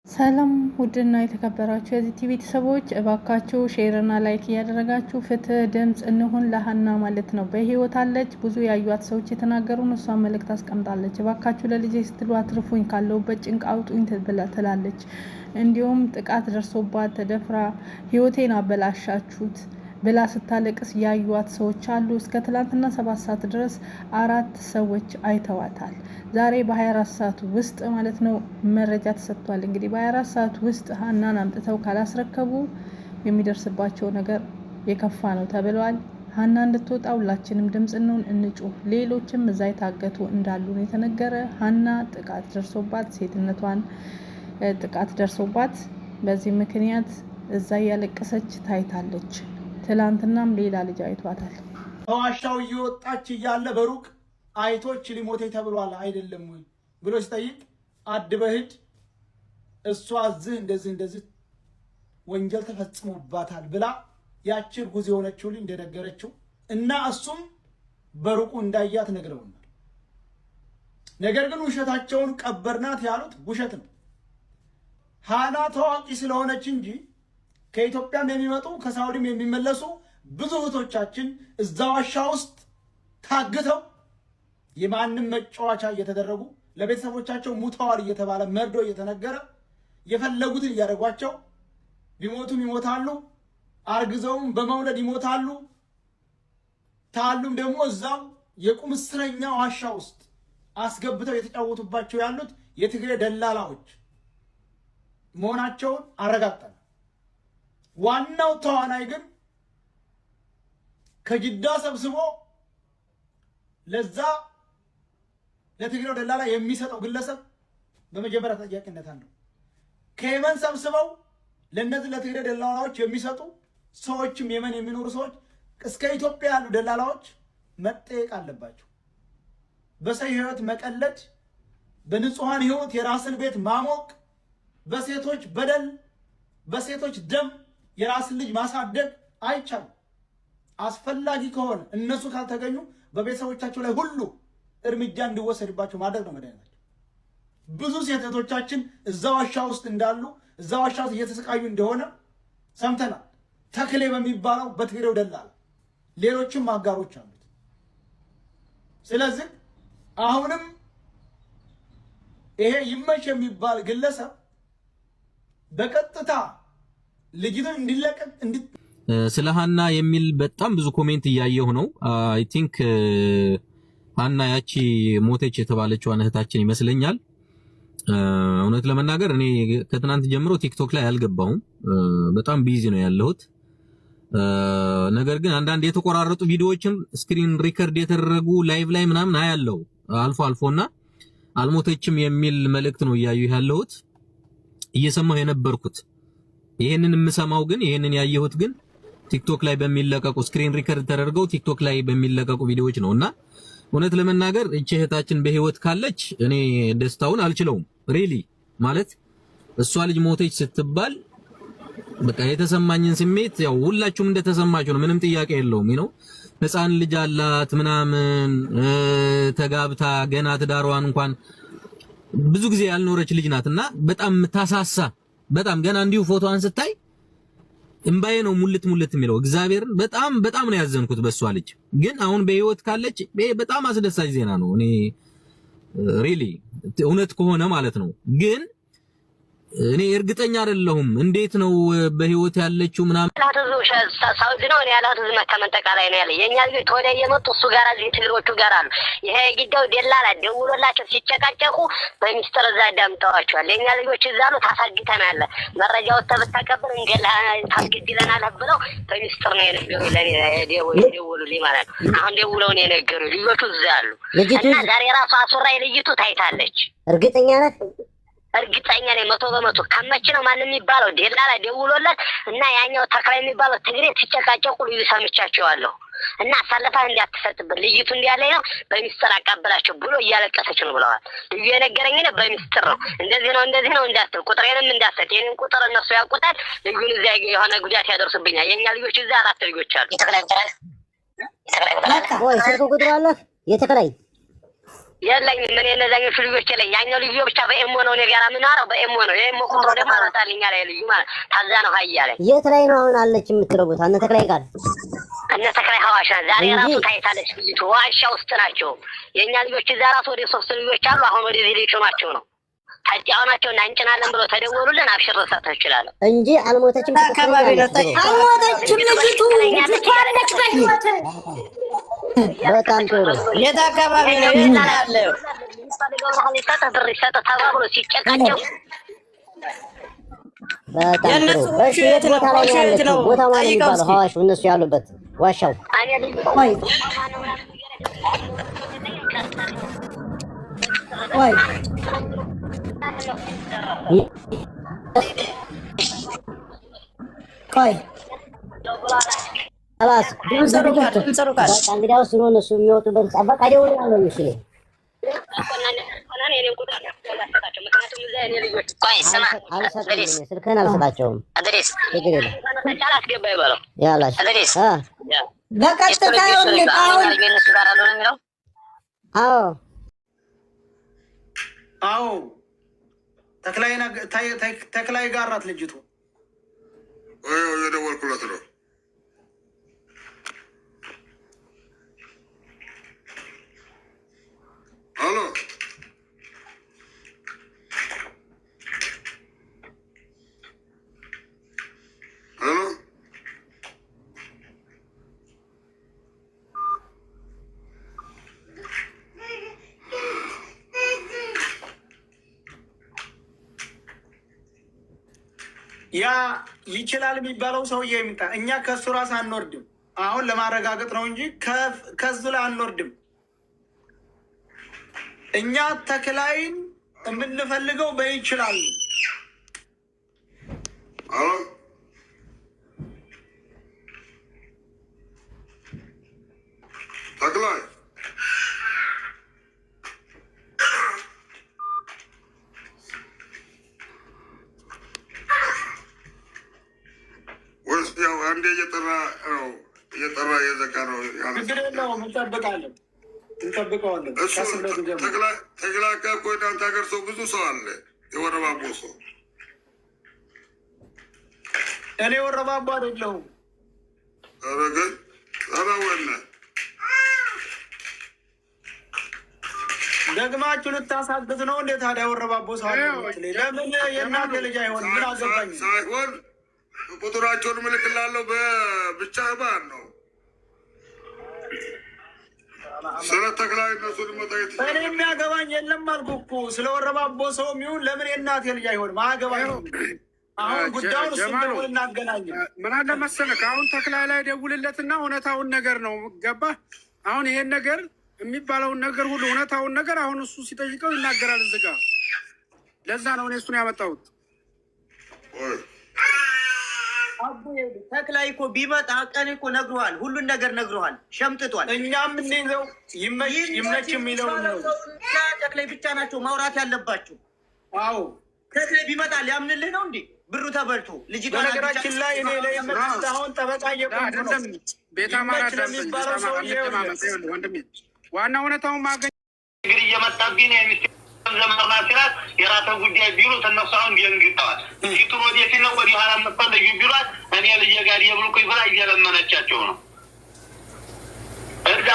ሰላም ውድና የተከበራችሁ የዚህ ቲቪ ቤተሰቦች እባካችሁ ሼርና ላይክ እያደረጋችሁ ፍትህ ድምጽ እንሁን ለሃና ማለት ነው። በህይወት አለች። ብዙ ያዩት ሰዎች የተናገሩን እሷ መልእክት አስቀምጣለች። እባካችሁ ለልጄ ስትሉ አትርፉኝ ካለውበት ጭንቅ አውጡኝ ትላለች። እንዲሁም ጥቃት ደርሶባት ተደፍራ ህይወቴን አበላሻችሁት ብላ ስታለቅስ ያዩት ሰዎች አሉ። እስከ ትላንትና 7 ሰዓት ድረስ 4 ሰዎች አይተዋታል። ዛሬ በ24 ሰዓት ውስጥ ማለት ነው መረጃ ተሰጥቷል። እንግዲህ በ24 ሰዓት ውስጥ ሃናን አምጥተው ካላስረከቡ የሚደርስባቸው ነገር የከፋ ነው ተብሏል። ሃና እንድትወጣ ሁላችንም ድምጽ እንጩህ። ሌሎችም እዛ የታገቱ እንዳሉ ነው የተነገረ። ሃና ጥቃት ደርሶባት ሴትነቷን ጥቃት ደርሶባት በዚህ ምክንያት እዛ ያለቀሰች ታይታለች። ትላንትናም ሌላ ልጅ አይቷታል። ተዋሻው እየወጣች እያለ በሩቅ አይቶች ሊሞቴ ተብሏል አይደለም ወይ ብሎ ሲጠይቅ አድበህድ እሷ እዚህ እንደዚህ ወንጀል ተፈጽሞባታል ብላ ያቺር ጉዝ የሆነችው ልጅ እንደነገረችው እና እሱም በሩቁ እንዳያት ነግረውናል። ነገር ግን ውሸታቸውን ቀበርናት ያሉት ውሸት ነው። ሃና ታዋቂ ስለሆነች እንጂ ከኢትዮጵያም የሚመጡ ከሳውዲም የሚመለሱ ብዙ እህቶቻችን እዛ ዋሻ ውስጥ ታግተው የማንም መጫወቻ እየተደረጉ ለቤተሰቦቻቸው ሙተዋል እየተባለ መርዶ እየተነገረ የፈለጉትን እያደረጓቸው ቢሞቱም ይሞታሉ፣ አርግዘውም በመውለድ ይሞታሉ። ታሉም ደግሞ እዛው የቁም እስረኛ ዋሻ ውስጥ አስገብተው የተጫወቱባቸው ያሉት የትግሬ ደላላዎች መሆናቸውን አረጋግጠናል። ዋናው ተዋናይ ግን ከጅዳ ሰብስቦ ለዛ ለትግሬው ደላላ የሚሰጠው ግለሰብ በመጀመሪያ ተጠያቂነት አለው። ከየመን ሰብስበው ለነዚህ ለትግሬ ደላላዎች የሚሰጡ ሰዎችም የመን የሚኖሩ ሰዎች እስከ ኢትዮጵያ ያሉ ደላላዎች መጠየቅ አለባቸው። በሰው ህይወት መቀለድ፣ በንጹሃን ህይወት የራስን ቤት ማሞቅ፣ በሴቶች በደል በሴቶች ደም የራስን ልጅ ማሳደግ አይቻልም። አስፈላጊ ከሆነ እነሱ ካልተገኙ በቤተሰቦቻቸው ላይ ሁሉ እርምጃ እንዲወሰድባቸው ማድረግ ነው መድኃኒታቸው። ብዙ ሴቶቻችን እዛ ዋሻ ውስጥ እንዳሉ እዛ ዋሻ ውስጥ እየተሰቃዩ እንደሆነ ሰምተናል። ተክሌ በሚባለው በትግሬው ደላላ ሌሎችም አጋሮች አሉት። ስለዚህ አሁንም ይሄ ይመች የሚባል ግለሰብ በቀጥታ ልጅቱን እንዲለቀቅ ስለ ሃና የሚል በጣም ብዙ ኮሜንት እያየሁ ነው። አይ ቲንክ ሃና ያቺ ሞተች የተባለችው እህታችን ይመስለኛል። እውነት ለመናገር እኔ ከትናንት ጀምሮ ቲክቶክ ላይ አልገባሁም። በጣም ቢዚ ነው ያለሁት። ነገር ግን አንዳንድ የተቆራረጡ ቪዲዮዎችን ስክሪን ሪከርድ የተደረጉ ላይቭ ላይ ምናምን አያለው አልፎ አልፎና አልሞተችም የሚል መልእክት ነው እያየሁ ያለሁት እየሰማሁ የነበርኩት። ይሄንን የምሰማው ግን ይሄንን ያየሁት ግን ቲክቶክ ላይ በሚለቀቁ ስክሪን ሪከርድ ተደርገው ቲክቶክ ላይ በሚለቀቁ ቪዲዮዎች ነውና እውነት ለመናገር እቺ እህታችን በህይወት ካለች እኔ ደስታውን አልችለውም። ሪሊ ማለት እሷ ልጅ ሞተች ስትባል በቃ የተሰማኝን ስሜት ያው ሁላችሁም እንደተሰማችሁ ነው። ምንም ጥያቄ የለውም። ነው ህፃን ልጅ አላት ምናምን ተጋብታ ገና ትዳሯን እንኳን ብዙ ጊዜ ያልኖረች ልጅ ናትና በጣም ታሳሳ በጣም ገና እንዲሁ ፎቶዋን ስታይ እንባዬ ነው ሙልት የሚለው። እግዚአብሔርን በጣም ነው ያዘንኩት በሷ ልጅ። ግን አሁን በህይወት ካለች በጣም አስደሳች ዜና ነው። እኔ ሪሊ እውነት ከሆነ ማለት ነው። ግን እኔ እርግጠኛ አይደለሁም እንዴት ነው በህይወት ያለችው ምናምን ሳውዲ ነው ያላት መከመንጠቃ ላይ ነው ያለ የኛ ልጅ ተወደ የመጡ እሱ ጋር እዚህ ትግሮቹ ጋር አሉ። ይሄ ግዳው ደላላ ደውሎላቸው ሲጨቃጨቁ በሚስጥር እዛ ዳምጠዋቸዋል። የኛ ልጆች እዛሉ ታሳግተናል መረጃው ተበታቀበል እንገላ ታስገድለናል ብለው በሚስጥር ነው የነገሩ ለኔ ደውሉልኝ ማለት ነው። አሁን ደውለው ነው የነገሩ ልጆቹ እዛ አሉ እና ዛሬ ራሱ አሱራይ ልጅቱ ታይታለች። እርግጠኛ ነኝ 100% ከመች ነው ማን የሚባለው ደላላ ደውሎለት እና ያኛው ተክላይ የሚባለው ትግሬ ሲጨቃጨቁ ልዩ ሰምቻቸዋለሁ እና አሳልፋ እንዲያትሰጥበት ልጅቱ እንዲያለኝ ነው በሚስጥር አቀበላቸው ብሎ እያለቀሰች ነው ብለዋል። ልዩ የነገረኝ ነው በሚስጥር ነው እንደዚህ ነው እንዳትል ቁጥሬንም እንዳትሰጥ የኔን ቁጥር እነሱ ያውቁታል። ልዩን እዚያ የሆነ ጉዳት ያደርሱብኛል። የኛ ልጆች እዛ 4 ልጆች አሉ። የተከላይ ወይ ስልኩ ቁጥር አለ የተከላይ የለኝም ምን የነዛኞቹ ልጆች የለኝ። ያኛው ልዩ ብቻ በኤሞ ነው እኔ ጋር የምናወራው በኤሞ ነው። የኤሞ ቁጥሩ ደግሞ አመጣልኝ አለ ልዩ ማለት ታዛ ነው ሀያለ። የት ላይ ነው አሁን አለች የምትለው ቦታ? እነ ተክላይ ጋር እነ ተክላይ ሐዋሽ ዛሬ ራሱ ታይታለች ልጅቱ ዋሻ ውስጥ ናቸው። የኛ ልጆች እዛ ራሱ ወደ 3 ልጆች አሉ። አሁን ወደዚህ ሊጮማቸው ነው። ታጫውናቸው እና እንጭናለን ብሎ ተደወሉልን። አብሽር ሰጥተው ይችላል እንጂ አልሞተችም። አካባቢ ነው አልሞተችም። ልጅቱ ልጅቷለች በህይወት በጣም ጥሩ። የት አካባቢ ነው ያለው? ተባብሎ ሲጨቃጨው በጣም ጥሩ። እሺ የት ቦታ ላይ ነው ያለችው? ቦታው ማለት የሚባለው ሐዋሽ እነሱ ያሉበት ዋሻው ወይ ቆይ خلاص እንግዲያው ስለ እነሱ የሚወጡበት በቃ ደውላለሁ። እሺ ስልክህን አልሰጣቸውም። በቀጥታ አዎ ተክላይ ጋር ናት ልጅቱ። የደወልኩለት ነው። ሄሎ ሄሎ ያ ይችላል የሚባለው ሰውዬ ይምጣ። እኛ ከሱ ራስ አንወርድም። አሁን ለማረጋገጥ ነው እንጂ ከሱ ላይ አንወርድም። እኛ ተክላይን የምንፈልገው በይችላል። ሄሎ ተክላይ ወይስ ያው አንዴ እየጠራ እየዘጋ ነው ያለ ነው። እንጠብቃለን እንጠብቀዋለን። ተክላይ እኮ እናንተ ሀገር ሰው ብዙ ሰው አለ። የወረባቦ ሰው እኔ ወረባቦ አይደለሁም። ኧረ ግን ተራወነ ደግማችሁ ልታሳግዝ ነው እንዴ? ታዲያ ወረባቦ ሰው አለ። ለምን የእናቴ ልጅ አይሆንም? ምን አገባኝ? ሳይሆን ቁጥራቸውን ምልክላለሁ በብቻ ባን ነው ስለ ተክላይ እነሱን መታየት እኔ የሚያገባኝ የለም አልኩ እኮ። ስለ ወረባቦ ሰው የሚሆን ለምን የእናቴ ልጅ አይሆንም? አያገባኝ። አሁን ጉዳዩን እሱ ደግሞ እናገናኝ። ምን አለ መሰለህ፣ አሁን ተክላይ ላይ ደውልለትና እውነታውን ነገር ነው ገባህ? አሁን ይሄን ነገር የሚባለውን ነገር ሁሉ እውነታውን ነገር አሁን እሱ ሲጠይቀው ይናገራል እዚህ ጋር። ለዛ ነው እኔ እሱን ያመጣሁት። ተክላይ እኮ ቢመጣ ቀን እኮ ነግሮሃል፣ ሁሉን ነገር ነግሮሃል፣ ሸምጥቷል። እኛ የምንይዘው ይመች የሚለው ነው። ተክላይ ብቻ ናቸው ማውራት ያለባቸው። አዎ ተክላይ ቢመጣ ሊያምንልህ ነው እንዴ? ብሩ ተበልቶ ልጅቷ በነገራችን ላይ እኔ ለይመት አሁን ጠበቃ እየቆምኩ ነው። ቤት አማራ ወንድሜ ዋና እውነታውን ማገኝ እንግዲህ እየመጣብኝ ነው የሚስ ዘመርና ሲላት የራተ ጉዳይ ቢሉት እነሱ አሁን ደንግጠዋል። ፊቱን ወደፊት ነው ወደ ኋላ የምትፈልጊ ቢሏት እኔ ልጄ ጋር የብልኩኝ ብላ እየለመነቻቸው ነው። እዛ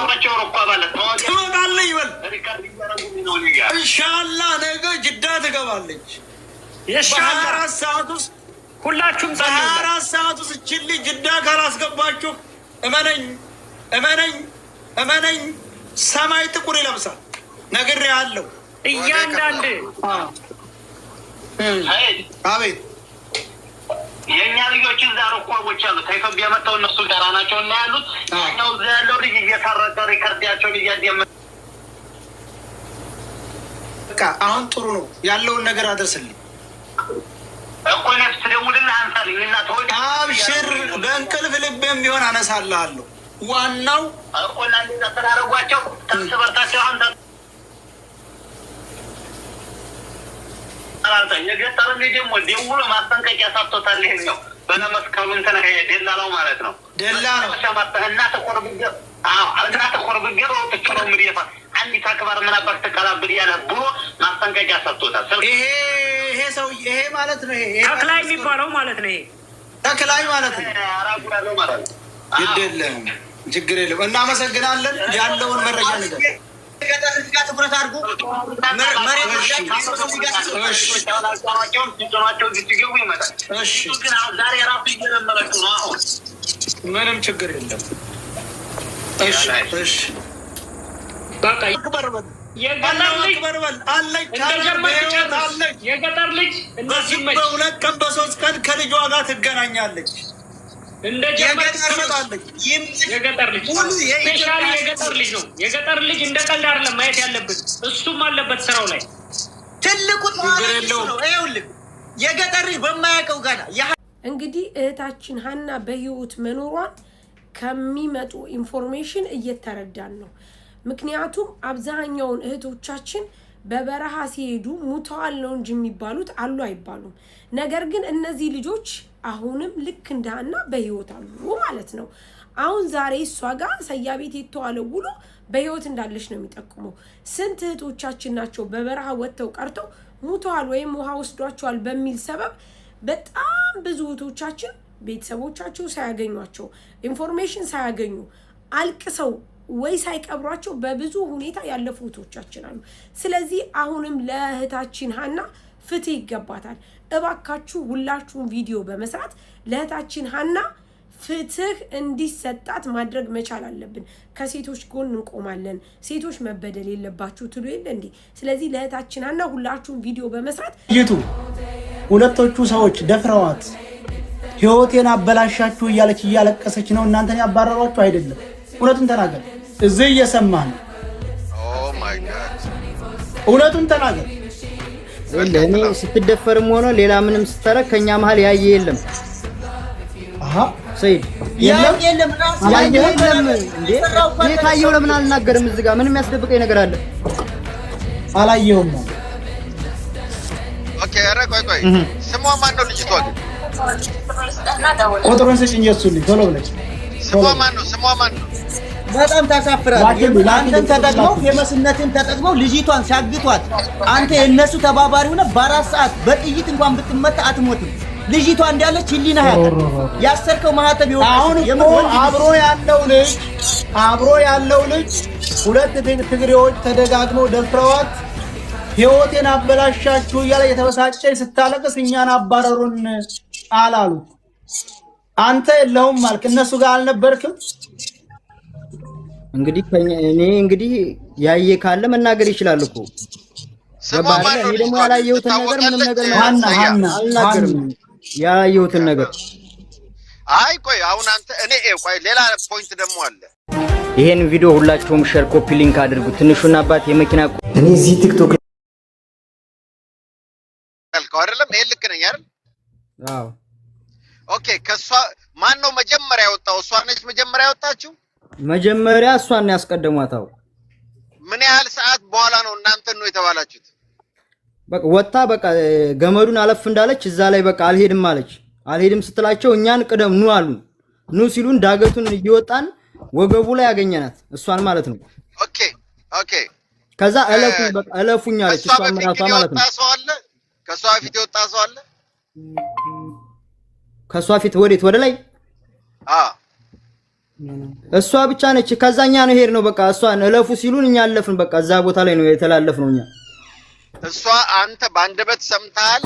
ባቸው ሮኳ ማለት ነው ትመጣለህ ይበል ሪካርድ እያረጉኝ ነው። እኔ ጋር ኢንሻአላህ ነገ ጅዳ ትገባለች። በ24 ሰዓት ውስጥ ሁላችሁም በ24 ሰዓት ውስጥ እችን ልጅ ጅዳ ካላስገባችሁ እመነኝ ሰማይ ጥቁር ይለብሳል። ነግሬሃለሁ። እያንዳንድ አቤት የእኛ ልጆች እዛ ሮኳቦች አሉ። ከኢትዮጵያ መጥተው እነሱ ጋራ ናቸው እና ያሉት ያኛው እዛ ያለው ልጅ እየሰረቀ ሪከርዳቸውን እያደመ በቃ አሁን ጥሩ ነው ያለውን ነገር አድርስልኝ እኮ ነፍስ ደውልና አንሳልኝ እና ተወደ አብሽር። በእንቅልፍ ልቤም ቢሆን አነሳልሃለሁ። ዋናው እኮ እናንተ ተዳረጓቸው ተስበርታቸው አንተ የገጠር ልጅ ደግሞ ደውሎ ማስጠንቀቂያ ሰጥቶታል። ይሄኛው በነመስከሩ እንትን ደላላው ማለት ነው። ደላላው እና ተቆርብገር ወጥቼ ነው እንግዲህ አንዲት አክባር ምን አባክ ተቀላብድ ያለ ብሎ ማስጠንቀቂያ ሰጥቶታል። ይሄ ሰው ይሄ ማለት ነው። ይሄ ተክላይ የሚባለው ማለት ነው። ይሄ ተክላይ ማለት ነው። አራጉ ያለው ማለት ነው። ይደለም ችግር የለም። እናመሰግናለን። ያለውን መረጃ ነገር ገጠር ጋር ትኩረት አድርጉ። መሬት ላይ ካሰሱ ጋር ምንም ችግር የለም። እሺ እሺ በቃ የገጠር ልጅ በሁለት ቀን በሶስት ቀን ከልጇ ጋር ትገናኛለች። የገጠር ልጅ ስፔሻሊ የገጠር ልጅ ነው። የገጠር ልጅ እንደ ቀልድ አይደለም ማየት ያለብን። እሱም አለበት ስራው ላይ ትልቁ ነው። ይኸውልህ የገጠር ልጅ በማያውቀው ጋር እንግዲህ እህታችን ሀና በህይወት መኖሯን ከሚመጡ ኢንፎርሜሽን እየተረዳን ነው። ምክንያቱም አብዛኛውን እህቶቻችን በበረሃ ሲሄዱ ሙተዋል ነው እንጂ የሚባሉት አሉ አይባሉም። ነገር ግን እነዚህ ልጆች አሁንም ልክ እንደ ሀና በህይወት አሉ ማለት ነው። አሁን ዛሬ እሷ ጋር ሰያቤት የተዋለው ውሎ በህይወት እንዳለች ነው የሚጠቁመው። ስንት እህቶቻችን ናቸው በበረሃ ወጥተው ቀርተው ሙተዋል ወይም ውሃ ወስዷቸዋል በሚል ሰበብ በጣም ብዙ እህቶቻችን ቤተሰቦቻቸው ሳያገኟቸው ኢንፎርሜሽን ሳያገኙ አልቅሰው ወይ ሳይቀብሯቸው በብዙ ሁኔታ ያለፉ እህቶቻችን አሉ። ስለዚህ አሁንም ለእህታችን ሀና ፍትህ ይገባታል። እባካችሁ ሁላችሁም ቪዲዮ በመስራት ለእህታችን ሀና ፍትህ እንዲሰጣት ማድረግ መቻል አለብን። ከሴቶች ጎን እንቆማለን። ሴቶች መበደል የለባችሁ ትሉ የለ እንዴ? ስለዚህ ለእህታችን ሀና ሁላችሁም ቪዲዮ በመስራት ሁለቶቹ ሰዎች ደፍረዋት ህይወቴን አበላሻችሁ እያለች እያለቀሰች ነው። እናንተን ያባረሯችሁ አይደለም። እውነቱን ተናገር። እዚህ እየሰማህ ነው። ኦ ማይ ጋድ እውነቱን ተናገር። እኔ ስትደፈርም ሆነ ሌላ ምንም ስትተረክ ከኛ መሀል ያየ የለም። አሃ ሰይድ የለም እንዴ ካየው ለምን አልናገርም? እዚህ ጋር ምንም ያስደብቀኝ ነገር አለ? አላየሁም። ኦኬ ኧረ ቆይ ስሟ ማን ነው ልጅቷ ግን? ቁጥሩን ስጭኝ እሱልኝ ቶሎ ብለሽ። ስሟ ማን ነው? በጣም ታሳፍራለህ። አንተን ተጠቅመው ፌመስነትን ተጠቅመው ልጅቷን ሲያግቷት አንተ የነሱ ተባባሪ ሆነ በአራት ሰዓት በጥይት እንኳን ብትመታ አትሞትም። ልጅቷ እንዳለች ህሊና ያሰርከው ማህተብ ይወጣ። አሁን እኮ አብሮ ያለው ልጅ ሁለት ትግሬዎች ተደጋግመው ደፍረዋት ህይወቴን አበላሻችሁ እያለ የተበሳጨ ስታለቅስ እኛን አባረሩን አላሉ። አንተ የለውም ማለት እነሱ ጋር አልነበርክም። እንግዲህ ያየ ካለ መናገር ይችላል እኮ ገባህ? እኔ ደግሞ ያላየሁትን ነገር ምንም ነገር አልናገርም። ያላየሁትን ነገር አይ ቆይ አሁን አንተ ሌላ ፖይንት ደግሞ አለ። ይሄን ቪዲዮ ሁላችሁም ሼር ኮፒ ሊንክ አድርጉ። ትንሹና አባት የመኪና እኔ እዚህ ቲክቶክ አይደለም ይሄ ልክ ነኝ አይደል? አዎ ኦኬ። ከሷ ማን ነው መጀመሪያ ያወጣው? እሷ ነች መጀመሪያ ያወጣችው? መጀመሪያ እሷን ያስቀደሟታው። ምን ያህል ሰዓት በኋላ ነው እናንተ ነው የተባላችሁት? በቃ ወጣ ገመዱን አለፍ እንዳለች እዛ ላይ በቃ አልሄድም አለች። አልሄድም ስትላቸው እኛን ቅደም ኑ አሉ። ኑ ሲሉን ዳገቱን እየወጣን ወገቡ ላይ ያገኘናት እሷን ማለት ነው። ኦኬ ከዛ እለፉኝ አለች። እሷን ራሷ ማለት ነው። ከሷ ፊት የወጣ ሰው አለ? ከሷ ፊት ወዴት? ወደ ላይ? እሷ ብቻ ነች። ከዛኛ ነው ሄድ ነው በቃ እሷን እለፉ ሲሉን እኛ አለፍን። በቃ እዛ ቦታ ላይ ነው የተላለፍነው እኛ። እሷ አንተ ባንደበት ሰምታል?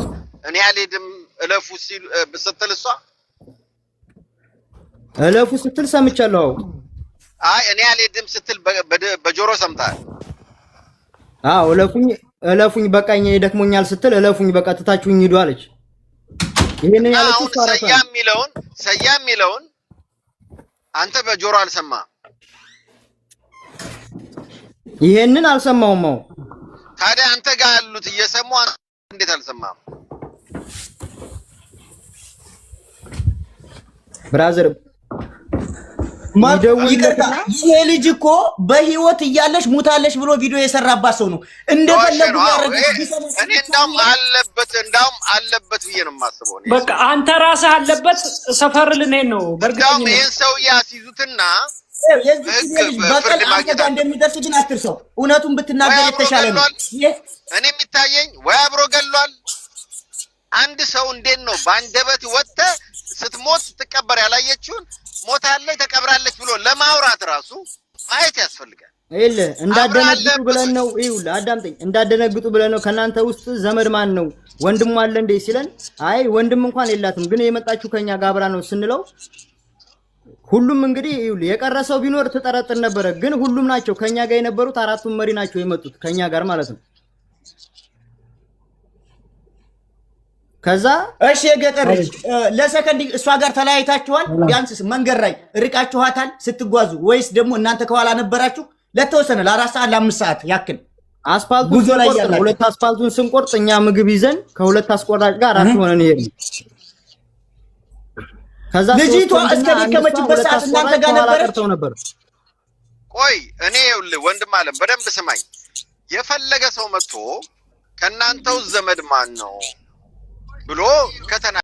እኔ አልሄድም እለፉ ሲሉ ስትል እሷ እለፉ ስትል ሰምቻለሁ። አይ እኔ አልሄድም ስትል በጆሮ ሰምታል? አዎ እለፉኝ በቃኝ ደክሞኛል ስትል እለፉኝ በቃ ትታችሁኝ ሂዱ አለች። ይሄን ያለችው ሰያም የሚለውን አንተ በጆሮ አልሰማህም? ይሄንን አልሰማሁም። ታዲያ አንተ ጋር ያሉት እየሰሙ እንዴት አልሰማህም? ብራዘር ይሄ ልጅ እኮ በህይወት እያለሽ ሙታለሽ ብሎ ቪዲዮ የሰራባት ሰው ነው። እንደፈለጉ ያረጋግጥ። እኔ እንዳውም አለበት ብዬ ነው የማስበው። በቃ አንተ ራስህ አለበት ሰፈር ልንሄድ ነው። በእርግጠኝነት ይሄን ሰው ያስይዙትና የዚህ ልጅ በቀል አንተ ጋር እንደሚደርስ ግን አትርሰው። እውነቱን ብትናገር የተሻለ ነው። እኔ የሚታየኝ ወይ አብሮ ገሏል። አንድ ሰው እንዴት ነው በአንደበት ወጥተህ ስትሞት ስትቀበር ያላየችውን ሞታለች ተቀብራለች ብሎ ለማውራት ራሱ ማየት ያስፈልጋል። ይል እንዳደነግጡ ብለን ነው አዳምጠኝ እንዳደነግጡ ብለን ነው ከናንተ ውስጥ ዘመድ ማን ነው ወንድሙ አለ እንዴ ሲለን አይ ወንድም እንኳን የላትም ግን የመጣችሁ ከኛ ጋር አብራ ነው ስንለው ሁሉም እንግዲህ የቀረሰው ቢኖር ተጠረጥር ነበር ግን ሁሉም ናቸው ከኛ ጋር የነበሩት አራቱም መሪ ናቸው የመጡት ከኛ ጋር ማለት ነው ከዛ እሺ የገጠር ለሰከንድ እሷ ጋር ተለያይታችኋል ቢያንስ መንገድ ላይ ርቃችኋታል ስትጓዙ ወይስ ደግሞ እናንተ ከኋላ ነበራችሁ ለተወሰነ ለ4 ሰዓት ለ5 ሰዓት ያክል አስፋልቱ ጉዞ ላይ ያለ ሁለት አስፋልቱን ስንቆርጥ እኛ ምግብ ይዘን ከሁለት አስቆራጭ ጋር አራት ሆነን ይሄድ ከዛ ልጅቷ እስከ ደከመችበት ሰዓት እናንተ ጋር ነበር ቆይ እኔ ወንድም አለም በደንብ ስማኝ የፈለገ ሰው መጥቶ ከናንተው ዘመድ ማን ነው ብሎ ከተና